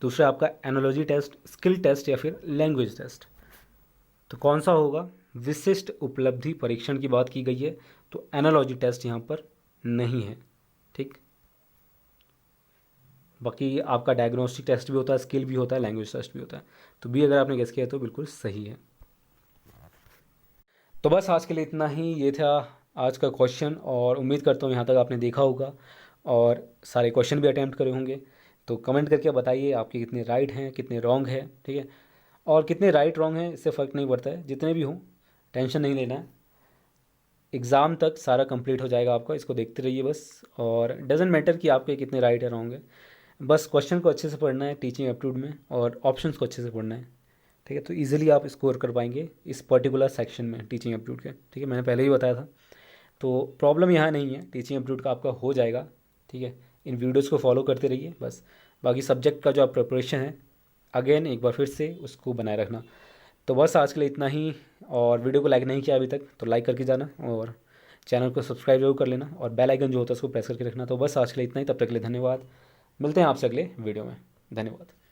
दूसरा आपका एनालॉजी टेस्ट, स्किल टेस्ट या फिर लैंग्वेज टेस्ट। तो कौन सा होगा, विशिष्ट उपलब्धि परीक्षण की बात की गई है तो एनालॉजी टेस्ट यहाँ पर नहीं है, ठीक। बाकी आपका डायग्नोस्टिक टेस्ट भी होता है, स्किल भी होता है, लैंग्वेज टेस्ट भी होता है। तो बी अगर आपने गेस किया तो बिल्कुल सही है। तो बस आज के लिए इतना ही, ये था आज का क्वेश्चन और उम्मीद करता हूँ यहाँ तक आपने देखा होगा और सारे क्वेश्चन भी अटैम्प्ट करे होंगे। तो कमेंट करके बताइए आपके कितने राइट हैं कितने रॉन्ग है, ठीक है। और कितने राइट रॉन्ग हैं इससे फ़र्क नहीं पड़ता है, जितने भी हों टेंशन नहीं लेना है, एग्ज़ाम तक सारा कंप्लीट हो जाएगा आपका, इसको देखते रहिए बस। और डजेंट मैटर कि आपके कितने राइट है रॉन्ग है, बस क्वेश्चन को अच्छे से पढ़ना है टीचिंग एप्टीट्यूड में और ऑप्शंस को अच्छे से पढ़ना है, ठीक है। तो इजीली आप स्कोर कर पाएंगे इस पर्टिकुलर सेक्शन में टीचिंग एप्टीट्यूड के, ठीक है, मैंने पहले ही बताया था। तो प्रॉब्लम यहाँ नहीं है, टीचिंग एप्टीट्यूड का आपका हो जाएगा। ठीक है, इन वीडियोज़ को फॉलो करते रहिए बस। बाकी सब्जेक्ट का जो आप प्रिपरेशन है अगेन एक बार फिर से उसको बनाए रखना। तो बस आज के लिए इतना ही। और वीडियो को लाइक नहीं किया अभी तक तो लाइक करके जाना, और चैनल को सब्सक्राइब जरूर कर लेना, और बेल आइकन जो होता है उसको प्रेस करके रखना। तो बस आज के लिए इतना ही, तब तक के लिए धन्यवाद। मिलते हैं आपसे अगले वीडियो में। धन्यवाद।